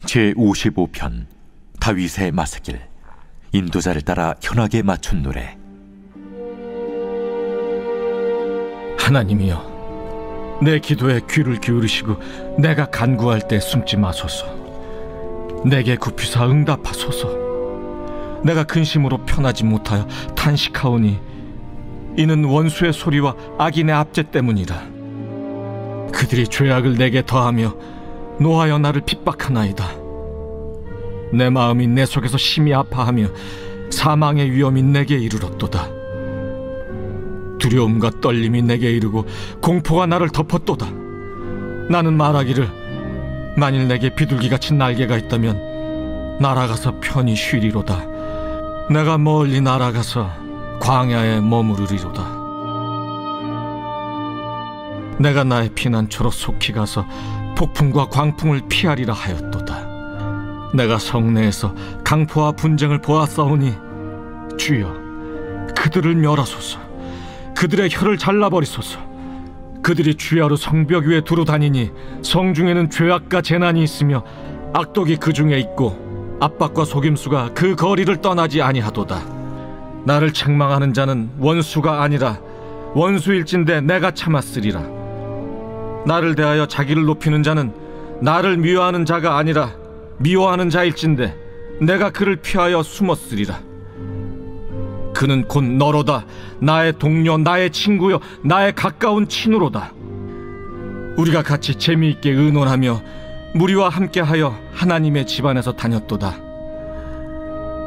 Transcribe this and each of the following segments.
제55편 다윗의 마스길. 인도자를 따라 현악에 맞춘 노래. 하나님이여, 내 기도에 귀를 기울이시고 내가 간구할 때 숨지 마소서. 내게 굽히사 응답하소서. 내가 근심으로 편하지 못하여 탄식하오니 이는 원수의 소리와 악인의 압제 때문이라. 그들이 죄악을 내게 더하며 노하여 나를 핍박하나이다. 내 마음이 내 속에서 심히 아파하며 사망의 위험이 내게 이르렀도다. 두려움과 떨림이 내게 이르고 공포가 나를 덮었도다. 나는 말하기를 만일 내게 비둘기같이 날개가 있다면 날아가서 편히 쉬리로다. 내가 멀리 날아가서 광야에 머무르리로다. 내가 나의 피난처로 속히 가서 폭풍과 광풍을 피하리라 하였도다. 내가 성내에서 강포와 분쟁을 보았사오니 주여, 그들을 멸하소서. 그들의 혀를 잘라버리소서. 그들이 주야로 성벽 위에 두루 다니니 성중에는 죄악과 재난이 있으며 악독이 그 중에 있고 압박과 속임수가 그 거리를 떠나지 아니하도다. 나를 책망하는 자는 원수가 아니라 원수일진데 내가 참았으리라. 나를 대하여 자기를 높이는 자는 나를 미워하는 자가 아니라 미워하는 자일진데 내가 그를 피하여 숨었으리라. 그는 곧 너로다. 나의 동료, 나의 친구여, 나의 가까운 친우로다. 우리가 같이 재미있게 의논하며 무리와 함께하여 하나님의 집안에서 다녔도다.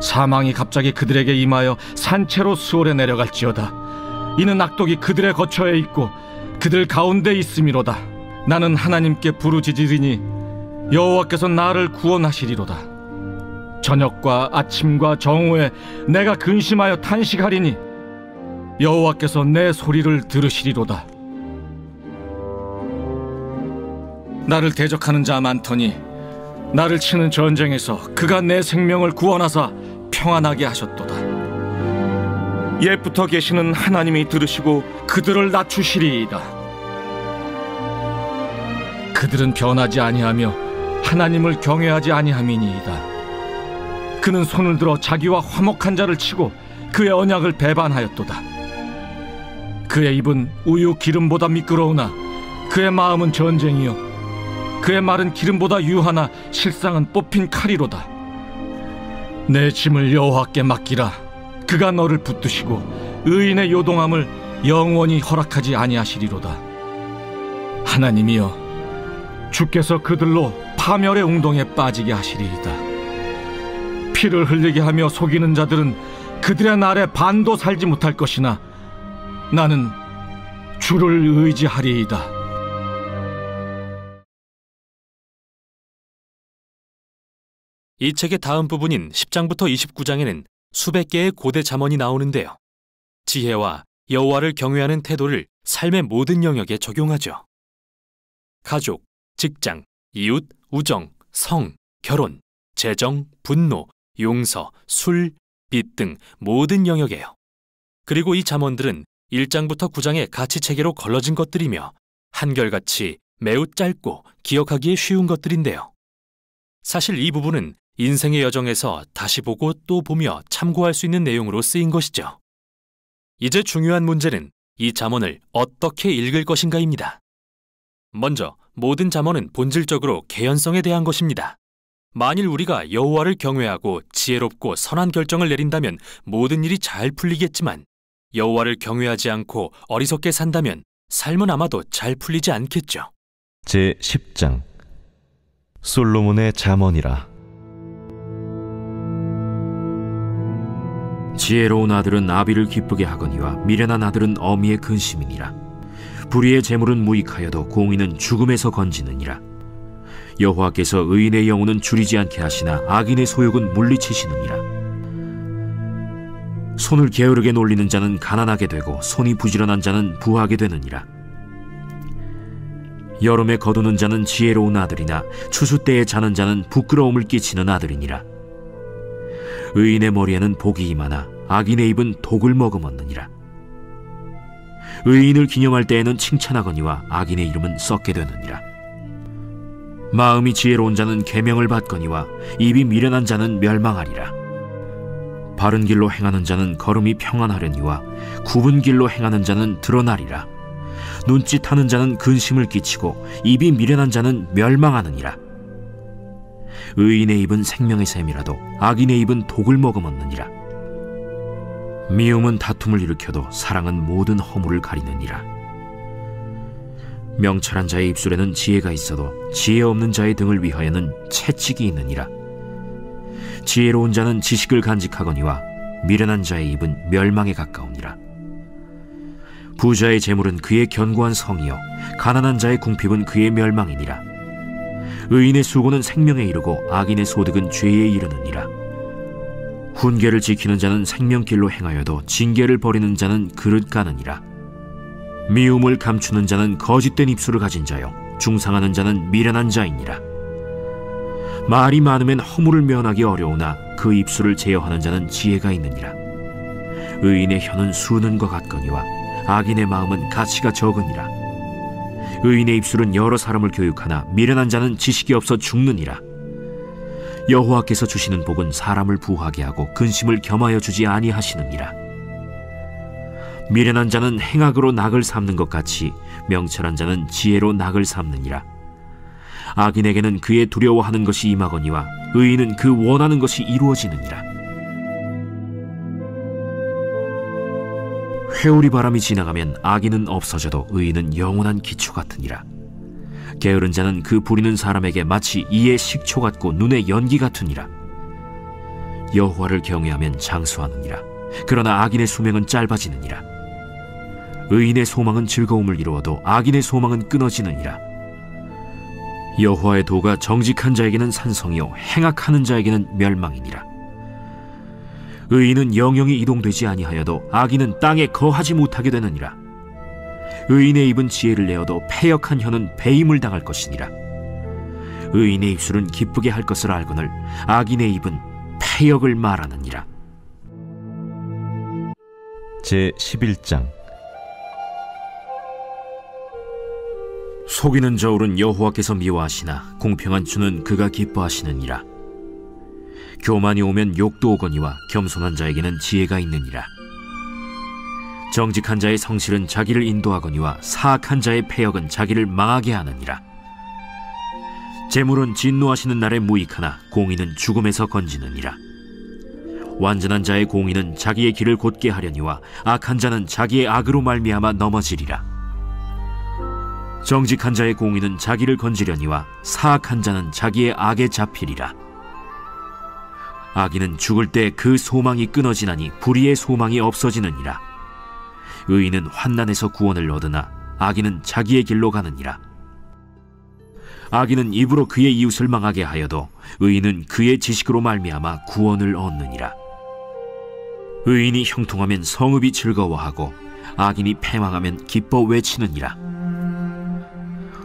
사망이 갑자기 그들에게 임하여 산채로 수월에 내려갈지어다. 이는 악독이 그들의 거처에 있고 그들 가운데 있음이로다. 나는 하나님께 부르짖으리니 여호와께서 나를 구원하시리로다. 저녁과 아침과 정오에 내가 근심하여 탄식하리니 여호와께서 내 소리를 들으시리로다. 나를 대적하는 자 많더니 나를 치는 전쟁에서 그가 내 생명을 구원하사 평안하게 하셨도다. 옛부터 계시는 하나님이 들으시고 그들을 낮추시리이다. 그들은 변하지 아니하며 하나님을 경외하지 아니함이니이다. 그는 손을 들어 자기와 화목한 자를 치고 그의 언약을 배반하였도다. 그의 입은 우유 기름보다 미끄러우나 그의 마음은 전쟁이요 그의 말은 기름보다 유하나 실상은 뽑힌 칼이로다. 내 짐을 여호와께 맡기라. 그가 너를 붙드시고 의인의 요동함을 영원히 허락하지 아니하시리로다. 하나님이여, 주께서 그들로 파멸의 웅덩이에 빠지게 하시리이다. 피를 흘리게 하며 속이는 자들은 그들의 날에 반도 살지 못할 것이나 나는 주를 의지하리이다. 이 책의 다음 부분인 10장부터 29장에는 수백 개의 고대 잠언이 나오는데요. 지혜와 여호와를 경외하는 태도를 삶의 모든 영역에 적용하죠. 가족, 직장, 이웃, 우정, 성, 결혼, 재정, 분노, 용서, 술, 빚 등 모든 영역에요. 그리고 이 잠언들은 1장부터 9장의 가치체계로 걸러진 것들이며 한결같이 매우 짧고 기억하기에 쉬운 것들인데요. 사실 이 부분은 인생의 여정에서 다시 보고 또 보며 참고할 수 있는 내용으로 쓰인 것이죠. 이제 중요한 문제는 이 잠언을 어떻게 읽을 것인가입니다. 먼저 모든 잠언은 본질적으로 개연성에 대한 것입니다. 만일 우리가 여호와를 경외하고 지혜롭고 선한 결정을 내린다면 모든 일이 잘 풀리겠지만 여호와를 경외하지 않고 어리석게 산다면 삶은 아마도 잘 풀리지 않겠죠. 제10장 솔로몬의 잠언이라. 지혜로운 아들은 아비를 기쁘게 하거니와 미련한 아들은 어미의 근심이니라. 불의의 재물은 무익하여도 공의는 죽음에서 건지느니라. 여호와께서 의인의 영혼은 줄이지 않게 하시나 악인의 소욕은 물리치시느니라. 손을 게으르게 놀리는 자는 가난하게 되고 손이 부지런한 자는 부하게 되느니라. 여름에 거두는 자는 지혜로운 아들이나 추수 때에 자는 자는 부끄러움을 끼치는 아들이니라. 의인의 머리에는 복이 임하나 악인의 입은 독을 머금었느니라. 의인을 기념할 때에는 칭찬하거니와 악인의 이름은 썩게 되느니라. 마음이 지혜로운 자는 계명을 받거니와 입이 미련한 자는 멸망하리라. 바른 길로 행하는 자는 걸음이 평안하려니와 굽은 길로 행하는 자는 드러나리라. 눈짓하는 자는 근심을 끼치고 입이 미련한 자는 멸망하느니라. 의인의 입은 생명의 샘이라도 악인의 입은 독을 머금었느니라. 미움은 다툼을 일으켜도 사랑은 모든 허물을 가리느니라. 명철한 자의 입술에는 지혜가 있어도 지혜 없는 자의 등을 위하여는 채찍이 있느니라. 지혜로운 자는 지식을 간직하거니와 미련한 자의 입은 멸망에 가까우니라. 부자의 재물은 그의 견고한 성이요 가난한 자의 궁핍은 그의 멸망이니라. 의인의 수고는 생명에 이르고 악인의 소득은 죄에 이르느니라. 훈계를 지키는 자는 생명길로 행하여도 징계를 버리는 자는 그릇 가느니라. 미움을 감추는 자는 거짓된 입술을 가진 자요 중상하는 자는 미련한 자이니라. 말이 많으면 허물을 면하기 어려우나 그 입술을 제어하는 자는 지혜가 있느니라. 의인의 혀는 수는 것 같거니와 악인의 마음은 가치가 적으니라. 의인의 입술은 여러 사람을 교육하나 미련한 자는 지식이 없어 죽느니라. 여호와께서 주시는 복은 사람을 부하게 하고 근심을 겸하여 주지 아니하시느니라. 미련한 자는 행악으로 낙을 삼는 것 같이 명철한 자는 지혜로 낙을 삼느니라. 악인에게는 그의 두려워하는 것이 임하거니와 의인은 그 원하는 것이 이루어지느니라. 회오리 바람이 지나가면 악인은 없어져도 의인은 영원한 기초 같으니라. 게으른 자는 그 부리는 사람에게 마치 이의 식초 같고 눈의 연기 같으니라. 여호와를 경외하면 장수하느니라. 그러나 악인의 수명은 짧아지느니라. 의인의 소망은 즐거움을 이루어도 악인의 소망은 끊어지느니라. 여호와의 도가 정직한 자에게는 산성이요 행악하는 자에게는 멸망이니라. 의인은 영영이 이동되지 아니하여도 악인은 땅에 거하지 못하게 되느니라. 의인의 입은 지혜를 내어도 패역한 혀는 배임을 당할 것이니라. 의인의 입술은 기쁘게 할 것을 알거늘 악인의 입은 패역을 말하느니라. 제11장. 속이는 저울은 여호와께서 미워하시나 공평한 주는 그가 기뻐하시느니라. 교만이 오면 욕도 오거니와 겸손한 자에게는 지혜가 있느니라. 정직한 자의 성실은 자기를 인도하거니와 사악한 자의 패역은 자기를 망하게 하느니라. 재물은 진노하시는 날에 무익하나 공의는 죽음에서 건지느니라. 완전한 자의 공의는 자기의 길을 곧게 하려니와 악한 자는 자기의 악으로 말미암아 넘어지리라. 정직한 자의 공의는 자기를 건지려니와 사악한 자는 자기의 악에 잡히리라. 악인은 죽을 때 그 소망이 끊어지나니 불의의 소망이 없어지느니라. 의인은 환난에서 구원을 얻으나 악인은 자기의 길로 가느니라. 악인은 입으로 그의 이웃을 망하게 하여도 의인은 그의 지식으로 말미암아 구원을 얻느니라. 의인이 형통하면 성읍이 즐거워하고 악인이 패망하면 기뻐 외치느니라.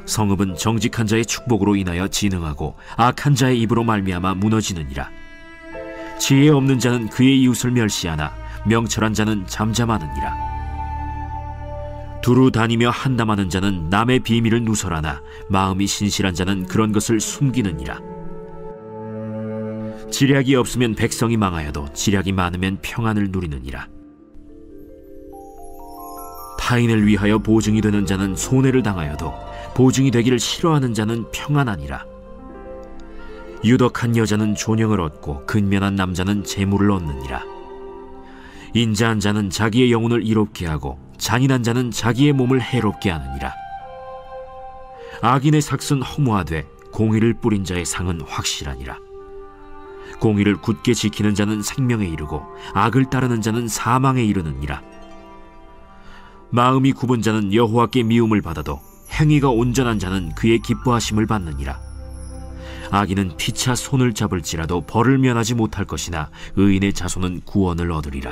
성읍은 정직한 자의 축복으로 인하여 진흥하고 악한 자의 입으로 말미암아 무너지느니라. 지혜 없는 자는 그의 이웃을 멸시하나 명철한 자는 잠잠하느니라. 두루 다니며 한담하는 자는 남의 비밀을 누설하나 마음이 신실한 자는 그런 것을 숨기느니라. 지략이 없으면 백성이 망하여도 지략이 많으면 평안을 누리느니라. 타인을 위하여 보증이 되는 자는 손해를 당하여도 보증이 되기를 싫어하는 자는 평안하니라. 유덕한 여자는 존영을 얻고 근면한 남자는 재물을 얻느니라. 인자한 자는 자기의 영혼을 이롭게 하고 잔인한 자는 자기의 몸을 해롭게 하느니라. 악인의 삭은 허무하되 공의를 뿌린 자의 상은 확실하니라. 공의를 굳게 지키는 자는 생명에 이르고 악을 따르는 자는 사망에 이르느니라. 마음이 굽은 자는 여호와께 미움을 받아도 행위가 온전한 자는 그의 기뻐하심을 받느니라. 악인은 피차 손을 잡을지라도 벌을 면하지 못할 것이나 의인의 자손은 구원을 얻으리라.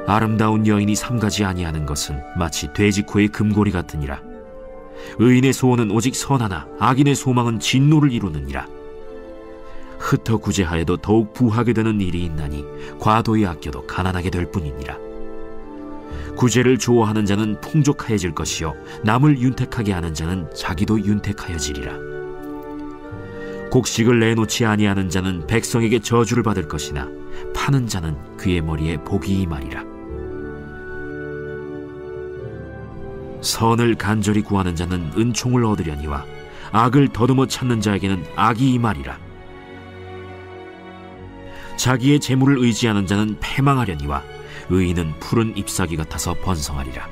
아름다운 여인이 삼가지 아니하는 것은 마치 돼지코의 금고리 같으니라. 의인의 소원은 오직 선하나 악인의 소망은 진노를 이루느니라. 흩어 구제하여도 더욱 부하게 되는 일이 있나니 과도히 아껴도 가난하게 될 뿐이니라. 구제를 좋아하는 자는 풍족하여질 것이요 남을 윤택하게 하는 자는 자기도 윤택하여지리라. 곡식을 내놓지 아니하는 자는 백성에게 저주를 받을 것이나 파는 자는 그의 머리에 복이 임하리라. 선을 간절히 구하는 자는 은총을 얻으려니와 악을 더듬어 찾는 자에게는 악이 임하리라. 자기의 재물을 의지하는 자는 패망하려니와 의인은 푸른 잎사귀 같아서 번성하리라.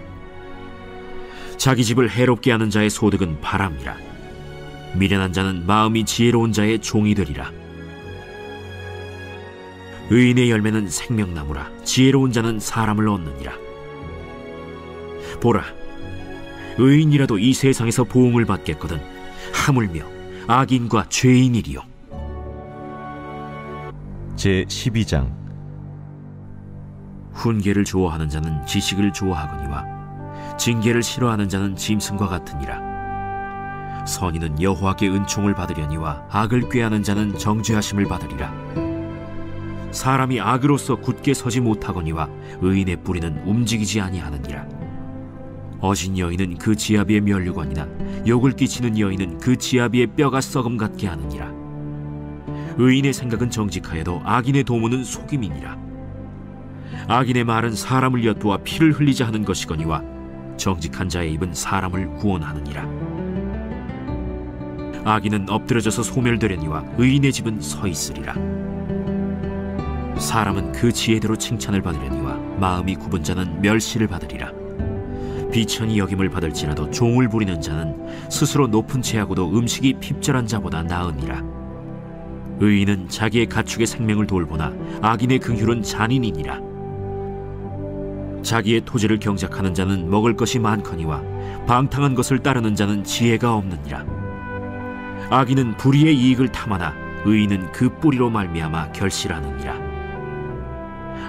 자기 집을 해롭게 하는 자의 소득은 바람이라. 미련한 자는 마음이 지혜로운 자의 종이 되리라. 의인의 열매는 생명나무라. 지혜로운 자는 사람을 얻느니라. 보라, 의인이라도 이 세상에서 보응을 받겠거든 하물며 악인과 죄인이리요. 제12장. 훈계를 좋아하는 자는 지식을 좋아하거니와 징계를 싫어하는 자는 짐승과 같으니라. 선인은 여호와께 은총을 받으려니와 악을 꾀하는 자는 정죄하심을 받으리라. 사람이 악으로서 굳게 서지 못하거니와 의인의 뿌리는 움직이지 아니하느니라. 어진 여인은 그 지아비의 면류관이나 욕을 끼치는 여인은 그 지아비의 뼈가 썩음 같게 하느니라. 의인의 생각은 정직하여도 악인의 도모는 속임이니라. 악인의 말은 사람을 엿보아 피를 흘리자 하는 것이거니와 정직한 자의 입은 사람을 구원하느니라. 악인은 엎드려져서 소멸되려니와 의인의 집은 서 있으리라. 사람은 그 지혜대로 칭찬을 받으려니와 마음이 굽은 자는 멸시를 받으리라. 비천히 여김을 받을지라도 종을 부리는 자는 스스로 높은 채하고도 음식이 핍절한 자보다 나으니라. 의인은 자기의 가축의 생명을 돌보나 악인의 긍휼은 잔인이니라. 자기의 토지를 경작하는 자는 먹을 것이 많거니와 방탕한 것을 따르는 자는 지혜가 없느니라. 악인은 불의의 이익을 탐하나 의인은 그 뿌리로 말미암아 결실하느니라.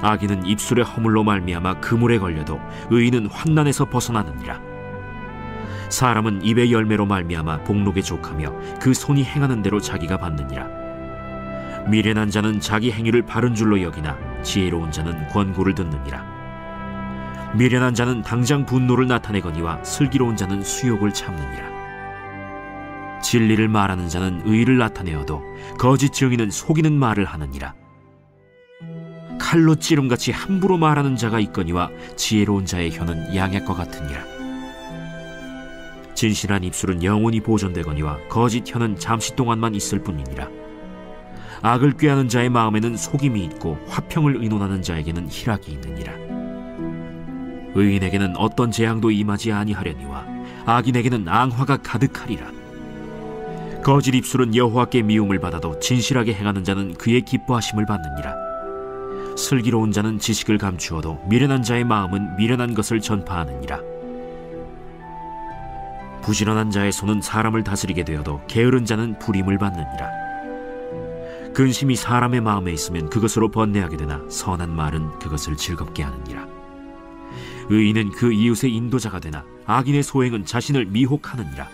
악인은 입술의 허물로 말미암아 그물에 걸려도 의인은 환난에서 벗어나느니라. 사람은 입의 열매로 말미암아 복록에 족하며 그 손이 행하는 대로 자기가 받느니라. 미련한 자는 자기 행위를 바른 줄로 여기나 지혜로운 자는 권고를 듣느니라. 미련한 자는 당장 분노를 나타내거니와 슬기로운 자는 수욕을 참느니라. 진리를 말하는 자는 의를 나타내어도 거짓 증인은 속이는 말을 하느니라. 칼로 찌름같이 함부로 말하는 자가 있거니와 지혜로운 자의 혀는 양약과 같으니라. 진실한 입술은 영원히 보존되거니와 거짓 혀는 잠시 동안만 있을 뿐이니라. 악을 꾀하는 자의 마음에는 속임이 있고 화평을 의논하는 자에게는 희락이 있느니라. 의인에게는 어떤 재앙도 임하지 아니하려니와 악인에게는 앙화가 가득하리라. 거짓 입술은 여호와께 미움을 받아도 진실하게 행하는 자는 그의 기뻐하심을 받느니라. 슬기로운 자는 지식을 감추어도 미련한 자의 마음은 미련한 것을 전파하느니라. 부지런한 자의 손은 사람을 다스리게 되어도 게으른 자는 불임을 받느니라. 근심이 사람의 마음에 있으면 그것으로 번뇌하게 되나 선한 말은 그것을 즐겁게 하느니라. 의인은 그 이웃의 인도자가 되나 악인의 소행은 자신을 미혹하느니라.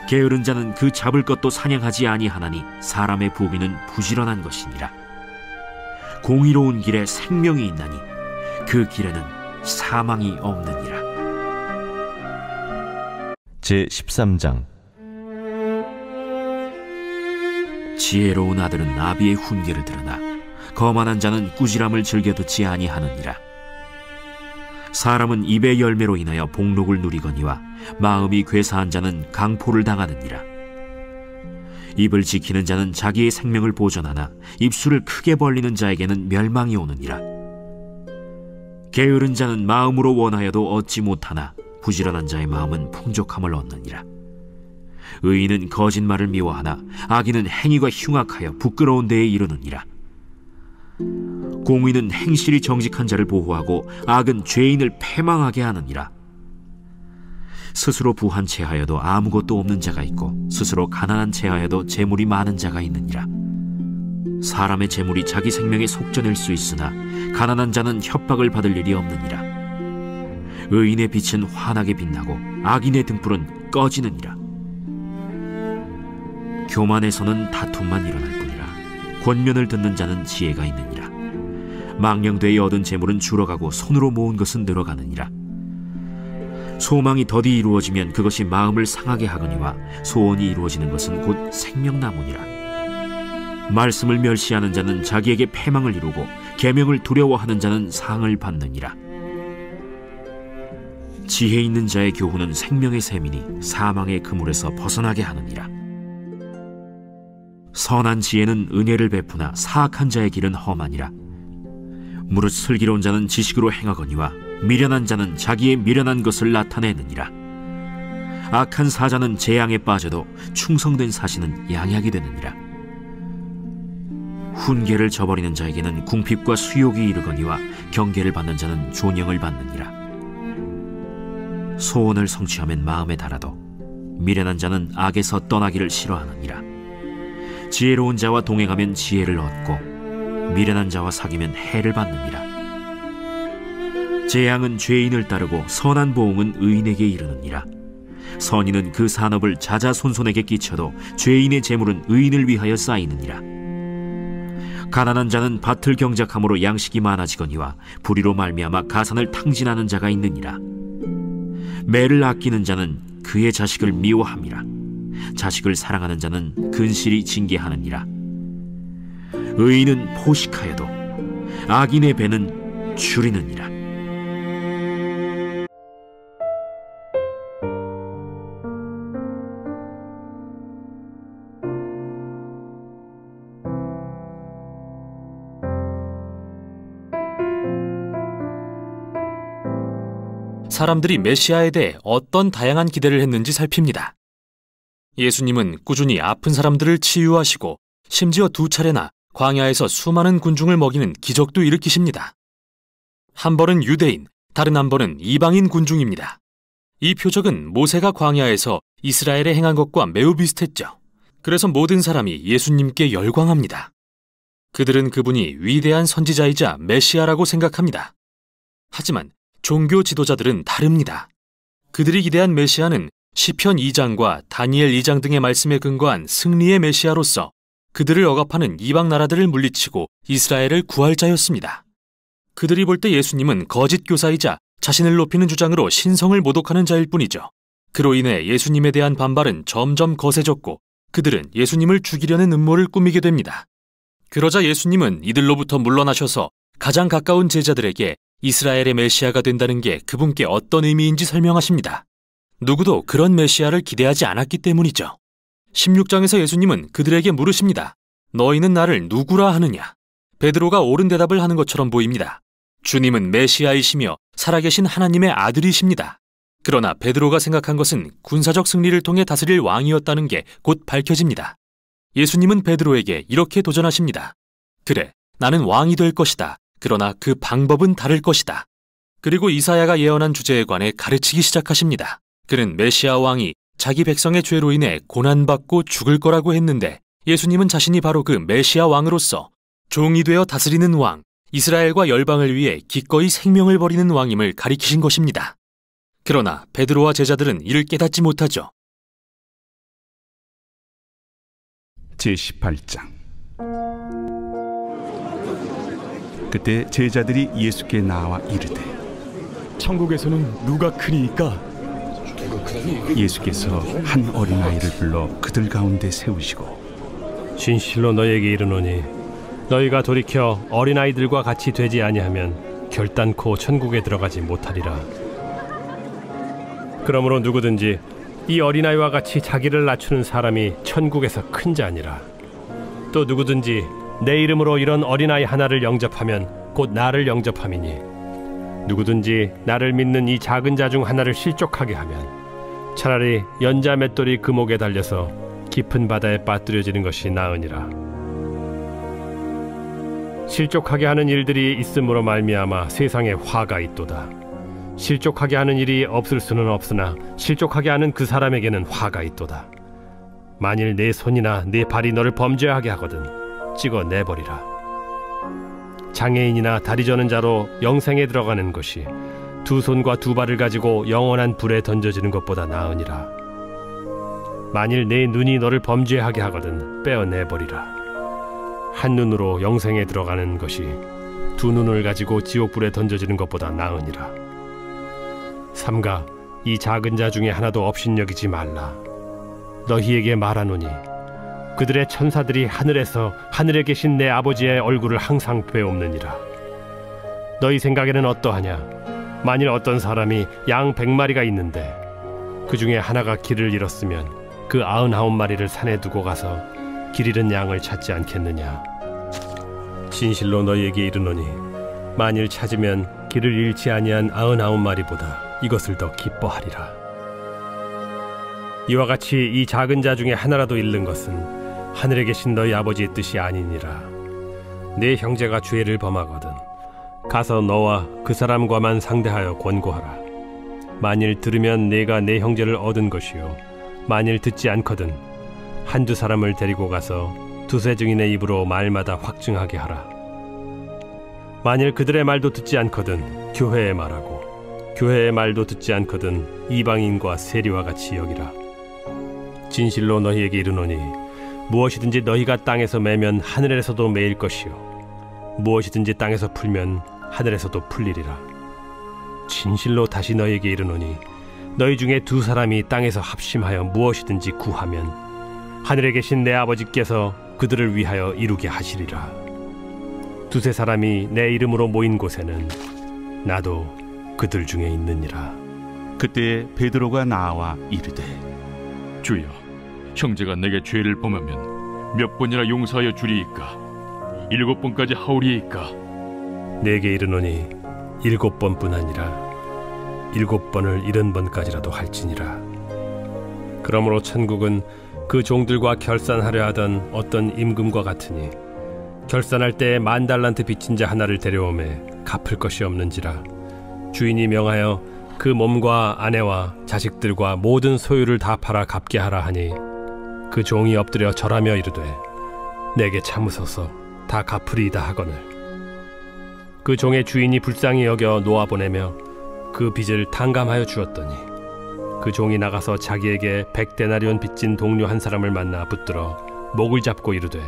게으른 자는 그 잡을 것도 사냥하지 아니하나니 사람의 부귀는 부지런한 것이니라. 공의로운 길에 생명이 있나니 그 길에는 사망이 없느니라. 제13장. 지혜로운 아들은 나비의 훈계를 들으나 거만한 자는 꾸지람을 즐겨 듣지 아니하느니라. 사람은 입의 열매로 인하여 복록을 누리거니와 마음이 괴사한 자는 강포를 당하느니라. 입을 지키는 자는 자기의 생명을 보존하나 입술을 크게 벌리는 자에게는 멸망이 오느니라. 게으른 자는 마음으로 원하여도 얻지 못하나 부지런한 자의 마음은 풍족함을 얻느니라. 의인은 거짓말을 미워하나 악인은 행위가 흉악하여 부끄러운 데에 이르느니라. 공의는 행실이 정직한 자를 보호하고 악은 죄인을 패망하게 하느니라. 스스로 부한 채하여도 아무것도 없는 자가 있고 스스로 가난한 채하여도 재물이 많은 자가 있느니라. 사람의 재물이 자기 생명에 속전일 수 있으나 가난한 자는 협박을 받을 일이 없느니라. 의인의 빛은 환하게 빛나고 악인의 등불은 꺼지느니라. 교만에서는 다툼만 일어날 뿐이라 권면을 듣는 자는 지혜가 있느니라. 망령되이 얻은 재물은 줄어가고 손으로 모은 것은 늘어가느니라. 소망이 더디 이루어지면 그것이 마음을 상하게 하거니와 소원이 이루어지는 것은 곧 생명나무니라. 말씀을 멸시하는 자는 자기에게 패망을 이루고 계명을 두려워하는 자는 상을 받느니라. 지혜 있는 자의 교훈은 생명의 샘이니 사망의 그물에서 벗어나게 하느니라. 선한 지혜는 은혜를 베푸나 사악한 자의 길은 험하니라. 무릇 슬기로운 자는 지식으로 행하거니와 미련한 자는 자기의 미련한 것을 나타내느니라. 악한 사자는 재앙에 빠져도 충성된 사신은 양약이 되느니라. 훈계를 저버리는 자에게는 궁핍과 수욕이 이르거니와 경계를 받는 자는 존영을 받느니라. 소원을 성취하면 마음에 달아도 미련한 자는 악에서 떠나기를 싫어하느니라. 지혜로운 자와 동행하면 지혜를 얻고 미련한 자와 사귀면 해를 받느니라. 재앙은 죄인을 따르고 선한 보응은 의인에게 이르느니라. 선인은 그 산업을 자자손손에게 끼쳐도 죄인의 재물은 의인을 위하여 쌓이느니라. 가난한 자는 밭을 경작함으로 양식이 많아지거니와 불의로 말미암아 가산을 탕진하는 자가 있느니라. 매를 아끼는 자는 그의 자식을 미워함이라. 자식을 사랑하는 자는 근실이 징계하느니라. 의인은 포식하여도 악인의 배는 줄이느니라. 사람들이 메시아에 대해 어떤 다양한 기대를 했는지 살핍니다. 예수님은 꾸준히 아픈 사람들을 치유하시고 심지어 2차례나 광야에서 수많은 군중을 먹이는 기적도 일으키십니다. 한 벌은 유대인, 다른 한 벌은 이방인 군중입니다. 이 표적은 모세가 광야에서 이스라엘에 행한 것과 매우 비슷했죠. 그래서 모든 사람이 예수님께 열광합니다. 그들은 그분이 위대한 선지자이자 메시아라고 생각합니다. 하지만 종교 지도자들은 다릅니다. 그들이 기대한 메시아는 시편 2장과 다니엘 2장 등의 말씀에 근거한 승리의 메시아로서 그들을 억압하는 이방 나라들을 물리치고 이스라엘을 구할 자였습니다. 그들이 볼 때 예수님은 거짓 교사이자 자신을 높이는 주장으로 신성을 모독하는 자일 뿐이죠. 그로 인해 예수님에 대한 반발은 점점 거세졌고 그들은 예수님을 죽이려는 음모를 꾸미게 됩니다. 그러자 예수님은 이들로부터 물러나셔서 가장 가까운 제자들에게 이스라엘의 메시아가 된다는 게 그분께 어떤 의미인지 설명하십니다. 누구도 그런 메시아를 기대하지 않았기 때문이죠. 16장에서 예수님은 그들에게 물으십니다. 너희는 나를 누구라 하느냐? 베드로가 옳은 대답을 하는 것처럼 보입니다. 주님은 메시아이시며 살아계신 하나님의 아들이십니다. 그러나 베드로가 생각한 것은 군사적 승리를 통해 다스릴 왕이었다는 게 곧 밝혀집니다. 예수님은 베드로에게 이렇게 도전하십니다. 그래, 나는 왕이 될 것이다. 그러나 그 방법은 다를 것이다. 그리고 이사야가 예언한 주제에 관해 가르치기 시작하십니다. 그는 메시아 왕이 자기 백성의 죄로 인해 고난받고 죽을 거라고 했는데 예수님은 자신이 바로 그 메시아 왕으로서 종이 되어 다스리는 왕, 이스라엘과 열방을 위해 기꺼이 생명을 버리는 왕임을 가리키신 것입니다. 그러나 베드로와 제자들은 이를 깨닫지 못하죠. 제18장. 그때 제자들이 예수께 나와 이르되 천국에서는 누가 크니이까? 예수께서 한 어린아이를 불러 그들 가운데 세우시고 진실로 너희에게 이르노니 너희가 돌이켜 어린아이들과 같이 되지 아니하면 결단코 천국에 들어가지 못하리라. 그러므로 누구든지 이 어린아이와 같이 자기를 낮추는 사람이 천국에서 큰 자니라. 또 누구든지 내 이름으로 이런 어린아이 하나를 영접하면 곧 나를 영접함이니 누구든지 나를 믿는 이 작은 자 중 하나를 실족하게 하면 차라리 연자 맷돌이 그 목에 달려서 깊은 바다에 빠뜨려지는 것이 나으니라. 실족하게 하는 일들이 있음으로 말미암아 세상에 화가 있도다. 실족하게 하는 일이 없을 수는 없으나 실족하게 하는 그 사람에게는 화가 있도다. 만일 내 손이나 내 발이 너를 범죄하게 하거든 찍어 내버리라. 장애인이나 다리 저는 자로 영생에 들어가는 것이 2손과 2발을 가지고 영원한 불에 던져지는 것보다 나으니라. 만일 내 눈이 너를 범죄하게 하거든 빼어내버리라. 한 눈으로 영생에 들어가는 것이 두 눈을 가지고 지옥불에 던져지는 것보다 나으니라. 삼가 이 작은 자 중에 하나도 업신여기지 말라. 너희에게 말하노니 그들의 천사들이 하늘에서 하늘에 계신 내 아버지의 얼굴을 항상 뵈옵느니라. 너희 생각에는 어떠하냐? 만일 어떤 사람이 양 100마리가 있는데 그 중에 하나가 길을 잃었으면 그 99마리를 산에 두고 가서 길 잃은 양을 찾지 않겠느냐? 진실로 너희에게 이르노니 만일 찾으면 길을 잃지 아니한 99마리보다 이것을 더 기뻐하리라. 이와 같이 이 작은 자 중에 하나라도 잃는 것은 하늘에 계신 너희 아버지의 뜻이 아니니라. 네 형제가 죄를 범하거든 가서 너와 그 사람과만 상대하여 권고하라. 만일 들으면 네가 네 형제를 얻은 것이요 만일 듣지 않거든 한두 사람을 데리고 가서 두세 증인의 입으로 말마다 확증하게 하라. 만일 그들의 말도 듣지 않거든 교회의 말하고 교회의 말도 듣지 않거든 이방인과 세리와 같이 여기라. 진실로 너희에게 이르노니 무엇이든지 너희가 땅에서 매면 하늘에서도 매일 것이요 무엇이든지 땅에서 풀면 하늘에서도 풀리리라. 진실로 다시 너희에게 이르노니 너희 중에 두 사람이 땅에서 합심하여 무엇이든지 구하면 하늘에 계신 내 아버지께서 그들을 위하여 이루게 하시리라. 두세 사람이 내 이름으로 모인 곳에는 나도 그들 중에 있느니라. 그때 베드로가 나와 이르되 주여, 형제가 내게 죄를 범하면 몇 번이나 용서하여 주리이까? 7번까지 하오리이까? 내게 이르노니 7번뿐 아니라 7번을 70번까지라도 할지니라. 그러므로 천국은 그 종들과 결산하려 하던 어떤 임금과 같으니 결산할 때에 10,000달란트 빚진 자 하나를 데려오매 갚을 것이 없는지라 주인이 명하여 그 몸과 아내와 자식들과 모든 소유를 다 팔아 갚게 하라 하니 그 종이 엎드려 절하며 이르되 내게 참으소서 다 갚으리이다 하거늘 그 종의 주인이 불쌍히 여겨 놓아보내며 그 빚을 탕감하여 주었더니 그 종이 나가서 자기에게 100데나리온 빚진 동료 한 사람을 만나 붙들어 목을 잡고 이르되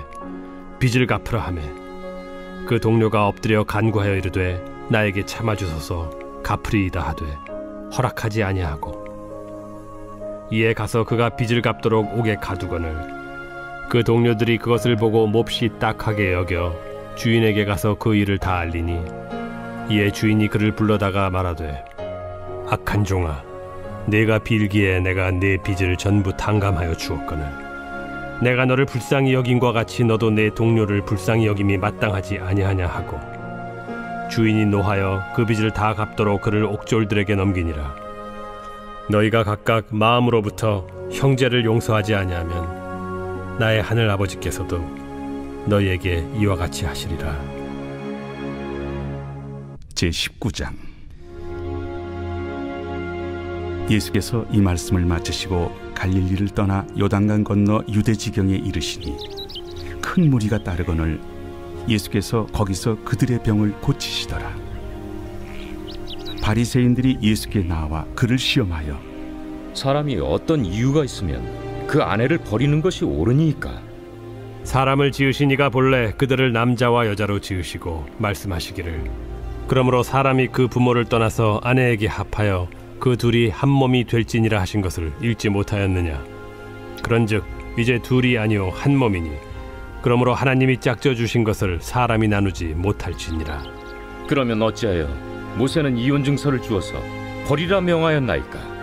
빚을 갚으라 하매 그 동료가 엎드려 간구하여 이르되 나에게 참아주소서 갚으리이다 하되 허락하지 아니하고 이에 가서 그가 빚을 갚도록 옥에 가두거늘 그 동료들이 그것을 보고 몹시 딱하게 여겨 주인에게 가서 그 일을 다 알리니 이에 주인이 그를 불러다가 말하되 악한 종아 네가 빌기에 내가 네 빚을 전부 탕감하여 주었거늘 내가 너를 불쌍히 여김과 같이 너도 내 동료를 불쌍히 여김이 마땅하지 아니하냐 하고 주인이 노하여 그 빚을 다 갚도록 그를 옥졸들에게 넘기니라. 너희가 각각 마음으로부터 형제를 용서하지 아니하면 나의 하늘 아버지께서도 너희에게 이와 같이 하시리라. 제19장. 예수께서 이 말씀을 마치시고 갈릴리를 떠나 요단강 건너 유대 지경에 이르시니 큰 무리가 따르거늘 예수께서 거기서 그들의 병을 고치시더라. 바리새인들이 예수께 나와 그를 시험하여 사람이 어떤 이유가 있으면 그 아내를 버리는 것이 옳으니까? 사람을 지으신 이가 본래 그들을 남자와 여자로 지으시고 말씀하시기를 그러므로 사람이 그 부모를 떠나서 아내에게 합하여 그 둘이 한 몸이 될지니라 하신 것을 읽지 못하였느냐. 그런즉 이제 둘이 아니요 한 몸이니 그러므로 하나님이 짝져 주신 것을 사람이 나누지 못할지니라. 그러면 어찌하여 모세는 이혼 증서를 주어서 버리라 명하였나이까?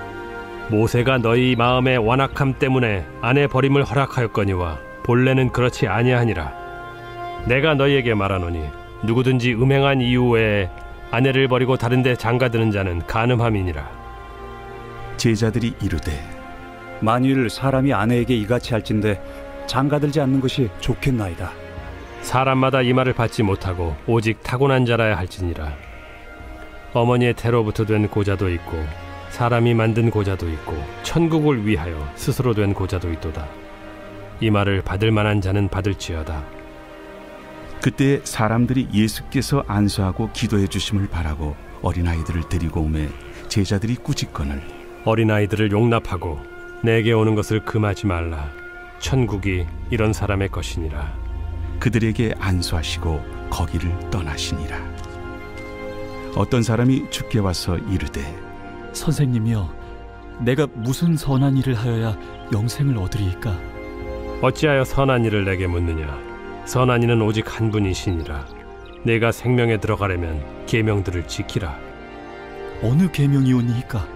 모세가 너희 마음의 완악함 때문에 아내 버림을 허락하였거니와 본래는 그렇지 아니하니라. 내가 너희에게 말하노니 누구든지 음행한 이유 외에 아내를 버리고 다른 데 장가드는 자는 간음함이니라. 제자들이 이르되 만일 사람이 아내에게 이같이 할진대 장가들지 않는 것이 좋겠나이다. 사람마다 이 말을 받지 못하고 오직 타고난 자라야 할지니라. 어머니의 태로부터 된 고자도 있고 사람이 만든 고자도 있고 천국을 위하여 스스로 된 고자도 있도다. 이 말을 받을 만한 자는 받을지어다. 그때 사람들이 예수께서 안수하고 기도해 주심을 바라고 어린아이들을 데리고 오매 제자들이 꾸짖거늘 어린아이들을 용납하고 내게 오는 것을 금하지 말라. 천국이 이런 사람의 것이니라. 그들에게 안수하시고 거기를 떠나시니라. 어떤 사람이 주께 와서 이르되 선생님이여, 내가 무슨 선한 일을 하여야 영생을 얻으리이까? 어찌하여 선한 일을 내게 묻느냐? 선한 이는 오직 한 분이시니라. 내가 생명에 들어가려면 계명들을 지키라. 어느 계명이오니이까?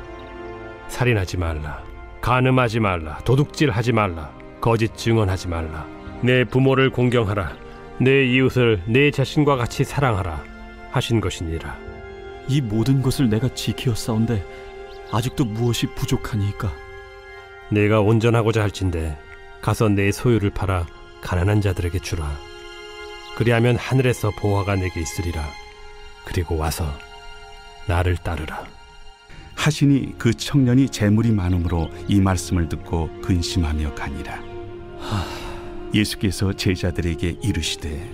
살인하지 말라, 간음하지 말라, 도둑질하지 말라, 거짓 증언하지 말라, 내 부모를 공경하라, 내 이웃을 내 자신과 같이 사랑하라 하신 것이니라. 이 모든 것을 내가 지키었사온데 아직도 무엇이 부족하니이까? 내가 온전하고자 할진대 가서 내 소유를 팔아 가난한 자들에게 주라. 그리하면 하늘에서 보화가 내게 있으리라. 그리고 와서 나를 따르라. 하시니 그 청년이 재물이 많음으로 이 말씀을 듣고 근심하며 가니라. 예수께서 제자들에게 이르시되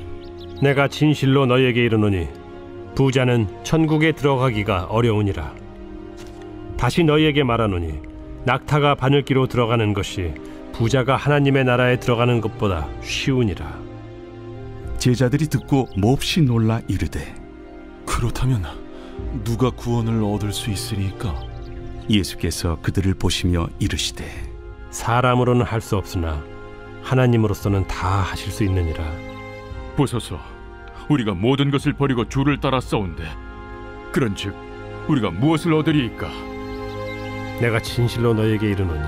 내가 진실로 너희에게 이르노니 부자는 천국에 들어가기가 어려우니라. 다시 너희에게 말하노니 낙타가 바늘기로 들어가는 것이 부자가 하나님의 나라에 들어가는 것보다 쉬우니라. 제자들이 듣고 몹시 놀라 이르되 그렇다면 누가 구원을 얻을 수 있으리까? 예수께서 그들을 보시며 이르시되 사람으로는 할 수 없으나 하나님으로서는 다 하실 수 있느니라. 보소서, 우리가 모든 것을 버리고 주를 따라 싸운데 그런즉 우리가 무엇을 얻으리이까? 내가 진실로 너희에게 이르노니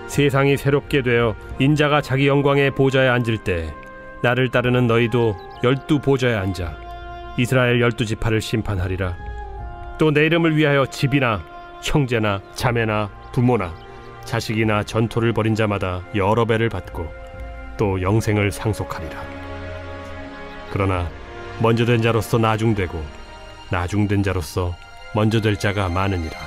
세상이 새롭게 되어 인자가 자기 영광의 보좌에 앉을 때 나를 따르는 너희도 12 보좌에 앉아 이스라엘 12지파를 심판하리라. 또 내 이름을 위하여 집이나 형제나 자매나 부모나 자식이나 전토를 벌인 자마다 여러 배를 받고 또 영생을 상속하리라. 그러나 먼저 된 자로서 나중되고 나중된 자로서 먼저 될 자가 많으니라.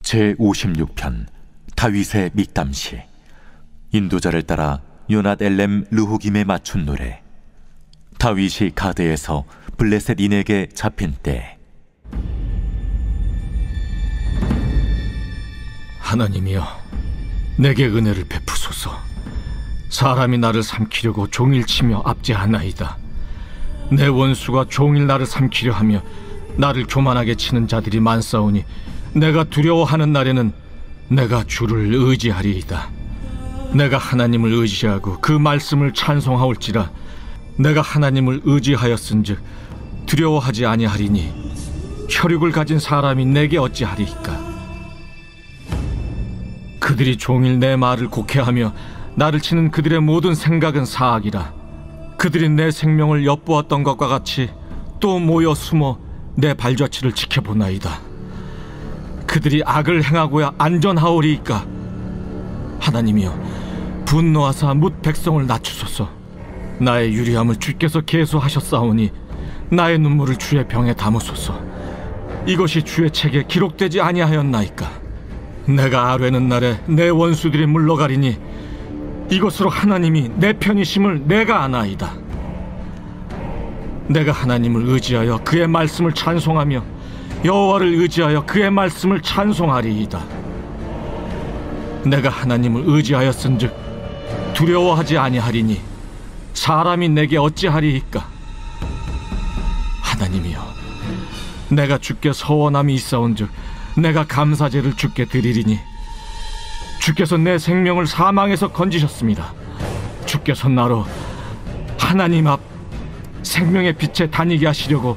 제56편 다윗의 믹담시. 인도자를 따라 요낫 엘렘 르후김에 맞춘 노래. 다윗이 가드에서 블레셋 인에게 잡힌 때. 하나님이여, 내게 은혜를 베푸소서. 사람이 나를 삼키려고 종일 치며 압제하나이다. 내 원수가 종일 나를 삼키려 하며 나를 교만하게 치는 자들이 많사오니 내가 두려워하는 날에는 내가 주를 의지하리이다. 내가 하나님을 의지하고 그 말씀을 찬송하올지라. 내가 하나님을 의지하였은즉 두려워하지 아니하리니 혈육을 가진 사람이 내게 어찌하리이까? 그들이 종일 내 말을 곡해하며 나를 치는 그들의 모든 생각은 사악이라. 그들이 내 생명을 엿보았던 것과 같이 또 모여 숨어 내 발자취를 지켜보나이다. 그들이 악을 행하고야 안전하오리이까? 하나님이여, 분노하사 뭇 백성을 낮추소서. 나의 유리함을 주께서 계수하셨사오니 나의 눈물을 주의 병에 담으소서. 이것이 주의 책에 기록되지 아니하였나이까? 내가 아뢰는 날에 내 원수들이 물러가리니 이것으로 하나님이 내 편이심을 내가 아나이다. 내가 하나님을 의지하여 그의 말씀을 찬송하며 여호와를 의지하여 그의 말씀을 찬송하리이다. 내가 하나님을 의지하였은즉 두려워하지 아니하리니 사람이 내게 어찌하리이까? 하나님이여, 내가 주께 서원함이 있사온즉 내가 감사제를 주께 드리리니 주께서 내 생명을 사망에서 건지셨습니다. 주께서 나로 하나님 앞 생명의 빛에 다니게 하시려고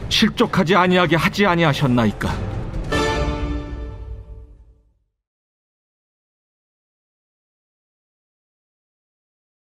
실족하지 아니하게 하지 아니하셨나이까?